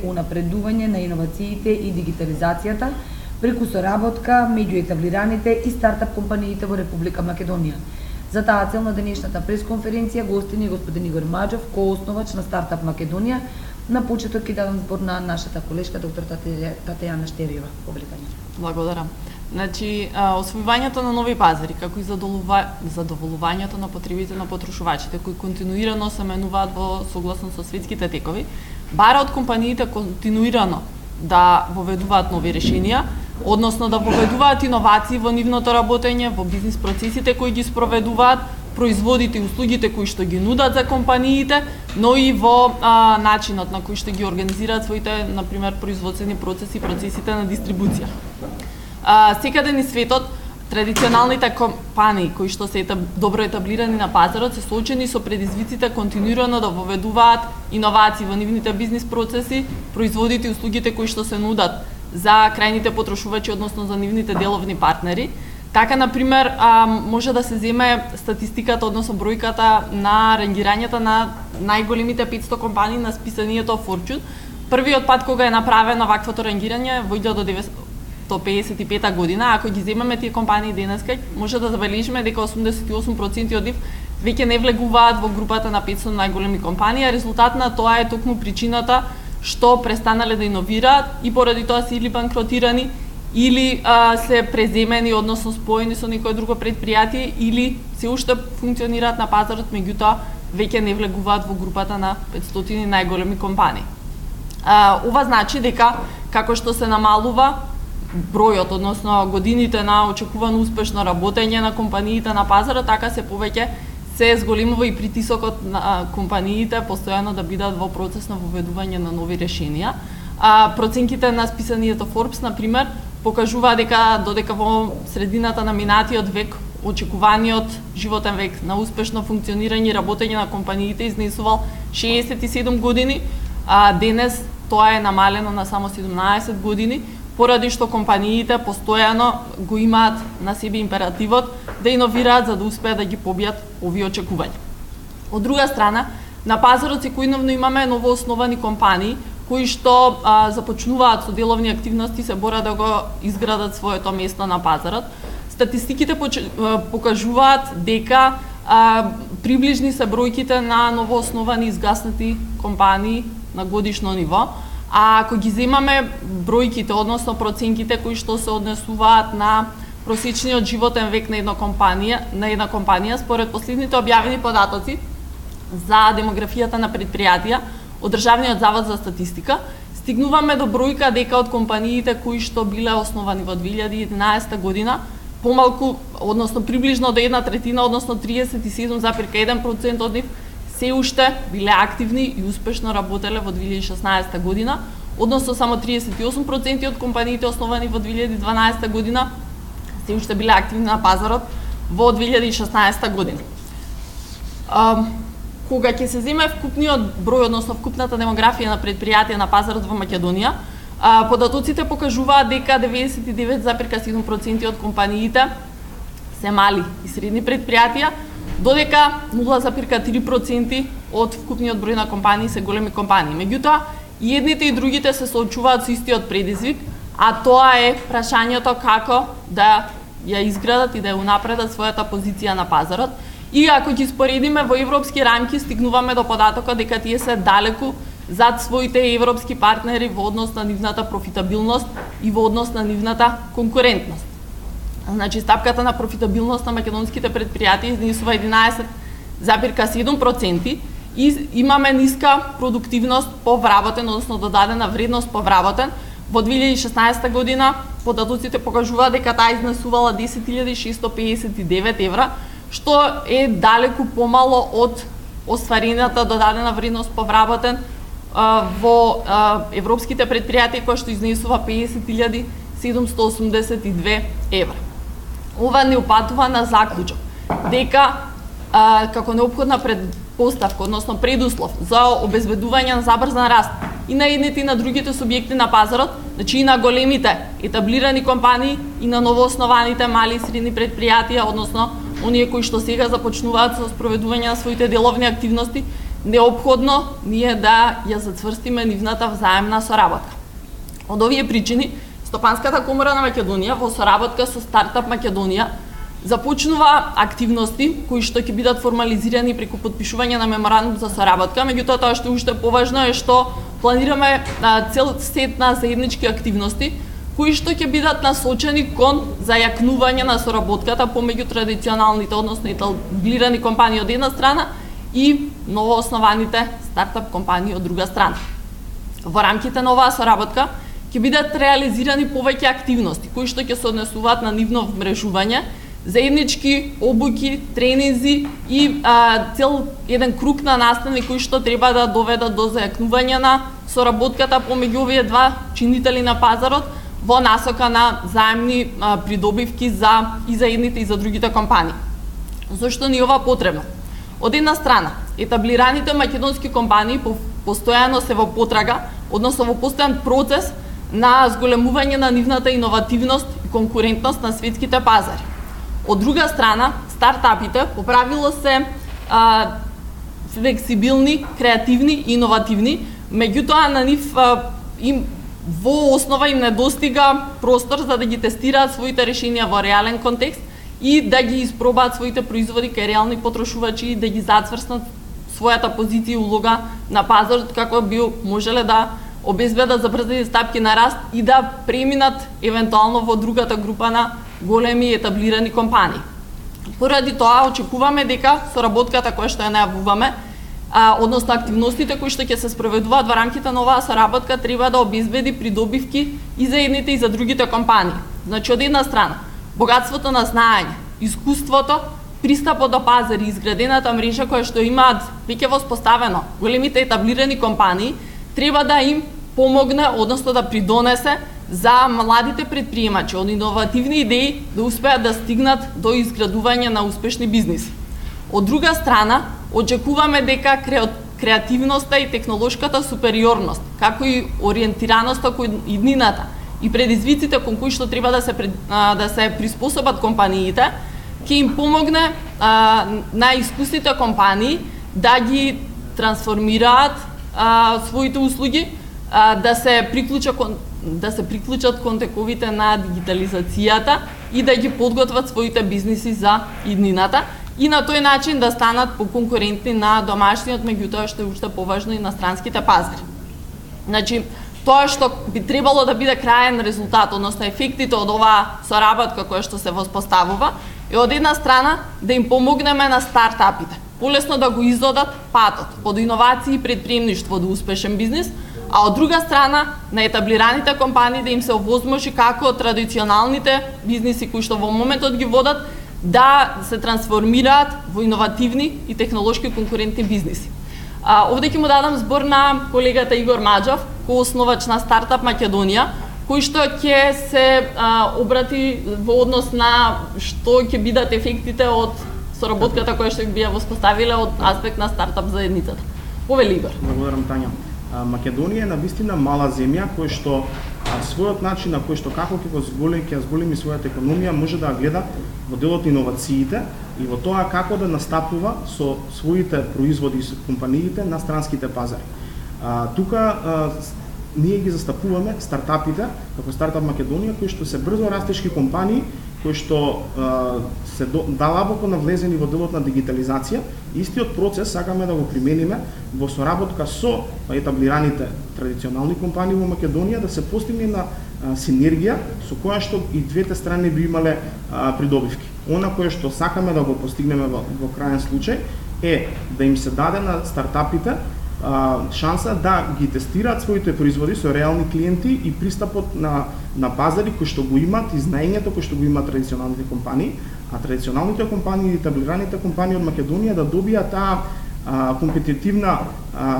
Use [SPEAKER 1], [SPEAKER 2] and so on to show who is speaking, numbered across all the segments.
[SPEAKER 1] унапредување на иновациите и дигитализацијата преку соработка меѓу етаблираните и стартап компаниите во Република Македонија. За таа цел на денешната пресконференција гостин е господин Игор Маџов, коосновач на Стартап Македонија. На почеток ќе дадам збор на нашата колешка доктор Татјана Штериева.
[SPEAKER 2] Благодарам. Значи, освојувањето на нови пазари, како и задоволувањето на потребите на потрошувачите, кои континуирано се менуваат во согласно со светските текови, бара од компаниите континуирано да воведуваат нови решенија, односно да воведуваат иновации во нивното работење, во бизнис процесите кои ги спроведуваат, производите и услугите кои што ги нудат за компаниите, но и во начинот на кој што ги организираат своите, например, производствени процеси и процесите на дистрибуција. Секаде низ светот, традиционалните компании кои што се добро етаблирани на пазарот се соочени со предизвиците континуирано да воведуваат иновации во нивните бизнис процеси, производите и услугите кои што се нудат за крајните потрошувачи, односно за нивните деловни партнери. Така, например, може да се земе статистиката, односно бројката на рангирањата на најголемите 500 компании на списанието Fortune. Првиот пат кога е направено ваквото рангирање во 1955 година, ако ги земеме тие компании денеска, може да забележиме дека 88% од нив веќе не влегуваат во групата на 500 најголеми компании, а резултат на тоа е токму причината што престанале да иновираат и поради тоа се или банкротирани, или се преземени, односно споени со некое друго предпријатие, или се уште функционираат на пазарот, меѓутоа веќе не влегуваат во групата на 500 најголеми компании. Ова значи дека како што се намалува бројот, односно годините на очекувано успешно работење на компаниите на пазарот, така се повеќе се зголемува и притисокот на компаниите постојано да бидат во процес на воведување на нови решенија. Проценките на списанието Forbes, например, покажува дека додека во средината на минатиот век очекуваниот животен век на успешно функционирање и работење на компаниите изнесувал 67 години, а денес тоа е намалено на само 17 години, поради што компаниите постојано го имаат на себе императивот да иновираат за да успеат да ги побијат овие очекувања. Од друга страна, на пазарот секојдневно имаме новоосновани компании кои што започнуваат со деловни активности, се борат да го изградат своето место на пазарот. Статистиките покажуваат дека приближни се бројките на новоосновани изгаснати компании на годишно ниво. А ако ги земаме бројките, односно проценките кои што се однесуваат на просечниот животен век на една компанија, според последните објавени податоци за демографијата на предпријатија од Државниот завод за статистика, стигнуваме до бројка дека од компаниите кои што биле основани во 2011 година, помалку, односно приближно до 1/3, односно 37,1% од нив се уште биле активни и успешно работеле во 2016 година, односно само 38% од компаниите основани во 2012 година се уште биле активни на пазарот во 2016 година. Кога ќе се земе вкупниот број, односно вкупната демографија на предпријатија на пазарот во Македонија, податоците покажуваат дека 99,7% од компаниите се мали и средни предпријатија, додека 0,3% од вкупниот број на компании се големи компании. Меѓутоа, и едните и другите се соочуваат со истиот предизвик, а тоа е прашањето како да ја изградат и да ја унапредат својата позиција на пазарот. И ако ги споредиме во европски рамки, стигнуваме до податокот дека тие се далеку зад своите европски партнери во однос на нивната профитабилност и во однос на нивната конкурентност. Значи, стапката на профитабилност на македонските предпријатија изнесува 11,7% и имаме ниска продуктивност по вработен, односно додадена вредност по вработен. Во 2016 година податоците покажуваат дека таа изнесувала 10.659 евра, што е далеку помало од остварената додадена вредност по вработен во европските предпријатија, која што изнесува 50.782 евра. Ова не упатува на заклучок дека како неопходна предпоставка, односно предуслов за обезбедување на забрзан раст и на едните и на другите субјекти на пазарот, значи и на големите етаблирани компании и на новооснованите мали и средни предпријатија, односно оние кои што сега започнуваат со спроведување на своите деловни активности, неопходно ние да ја зацврстиме нивната взаемна соработка. Од овие причини, Стопанската комора на Македонија во соработка со Стартап Македонија започнува активности кои што ќе бидат формализирани преку потпишување на меморандум за соработка. Меѓутоа, тоа што уште поважно е што планираме цел сет на заеднички активности кои што ќе бидат насочени кон зајакнување на соработката помеѓу традиционалните, односно етаблирани компании од една страна и новооснованите стартап компании од друга страна. Во рамките на оваа соработка ќе бидат реализирани повеќе активности кои што ќе се однесуваат на нивно вмрежување, заеднички обуки, тренинзи и цел еден круг на настави кои што треба да доведат до зајакнување на соработката помеѓу овие два чинители на пазарот во насока на заемни придобивки и за едните и за другите компании. Зошто ни ова потребно? Од една страна, етаблираните македонски компании постојано се во потрага, односно во постојан процес на зголемување на нивната иновативност и конкурентност на светските пазари. Од друга страна, стартапите по правило се флексибилни, креативни и иновативни, меѓутоа на нив им во основа им недостига простор за да ги тестираат своите решенија во реален контекст и да ги испробаат своите производи кај реални потрошувачи и да ги зацврстнат својата позиција и улога на пазарот како би можеле да обезбедат забрзани стапки на раст и да преминат евентуално во другата група на големи етаблирани компании. Поради тоа очекуваме дека соработката која што ја најавуваме, односно активностите кои што ќе се спроведуваат во рамките на оваа соработка треба да обезбеди придобивки и за едните и за другите компании. Значи од една страна, богатството на знаење, искуството, пристапот до пазар и изградената мрежа која што имаат веќе воспоставено големите етаблирани компании, треба да им помогне, односно да придонесе за младите предприемачи од иновативни идеи да успеат да стигнат до изградување на успешни бизниси. Од друга страна, очекуваме дека креативноста и технолошката супериорност, како и ориентираноста кон иднината и предизвиците кон кои што треба да се приспособат компаниите, ќе им помогне на искусните компании да ги трансформираат своите услуги, да се приклучат кон тековите на дигитализацијата и да ги подготват своите бизниси за иднината и на тој начин да станат поконкурентни на домашниот, меѓутоа што е уште поважно и на странските пазари. Значи, тоа што би требало да биде краен резултат, односно ефектите од оваа соработка која што се воспоставува, е од една страна да им помогнеме на стартапите, полесно да го изодат патот од иновации и предприемништво до успешен бизнис, а од друга страна на етаблираните компании да им се овозможи како традиционалните бизниси кои што во моментот ги водат да се трансформираат во иновативни и технолошки конкурентни бизниси. Овде ќе му дадам збор на колегата Игор Маџов, коосновач на Стартап Македонија, кој што ќе се обрати во однос на што ќе бидат ефектите од соработката која што би ја воспоставиле од аспект на стартап заедницата. Повели, Игор.
[SPEAKER 3] Благодарам, Тања. Македонија е навистина мала земја која што својот начин на кој што како ќе зголеми својата економија може да гледа во делот иновациите и во тоа како да настапува со своите производи и со компаниите на странските пазари. Тука ние ги застапуваме стартапите како Стартап Македонија кои што се брзо растешки компании кои што се далабоко навлезени во делот на дигитализација. Истиот процес сакаме да го примениме во соработка со етаблираните традиционални компании во Македонија, да се постигне на синергија со која што и двете страни би имале придобивки. Она кое што сакаме да го постигнеме во крајен случај е да им се даде на стартапите шанса да ги тестираат своите производи со реални клиенти и пристапот на пазари кои што го имаат и знаењето кои што го имаат традиционалните компании, а традиционалните компании и етаблираните компании од Македонија да добијат таа компетитивна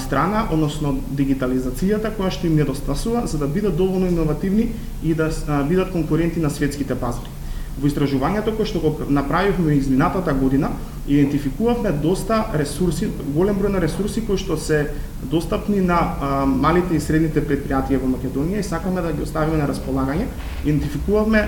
[SPEAKER 3] страна, односно дигитализацијата која што им недостасува за да бидат доволно иновативни и да бидат конкуренти на светските пазари. Во истражувањето кое што го направивме изминатата година, идентификувавме доста ресурси, голем број на ресурси кои што се достапни на малите и средните предпријатија во Македонија и сакаме да ги оставиме на располагање. Идентификувавме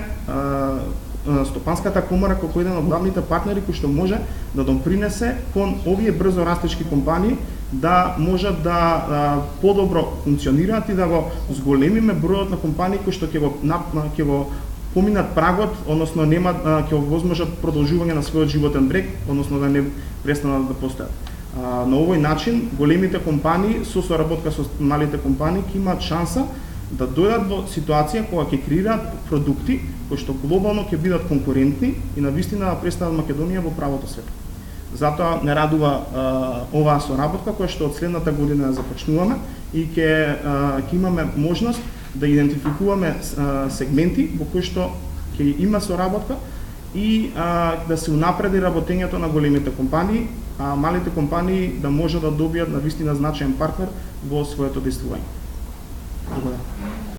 [SPEAKER 3] Стопанската комора како еден од главните партнери кој што може да допринесе кон овие брзо растечки компании да можат да подобро функционираат и да го зголемиме бројот на компании кои што ќе го поминат прагот, односно ќе возможат продолжување на својот животен брек, односно да не престанат да постојат. На овој начин големите компании со соработка со малите компании ќе имаат шанса да дојдат во ситуација кога ќе креираат продукти кои што глобално ќе бидат конкурентни и навистина да представат Македонија во правото свет. Затоа не радува оваа соработка која што од следната година ја започнуваме и ќе имаме можност да идентификуваме сегменти во кои што ќе има соработка и да се унапреди работењето на големите компании, а малите компании да можат да добијат навистина значаен партнер во своето действување. Благодарам.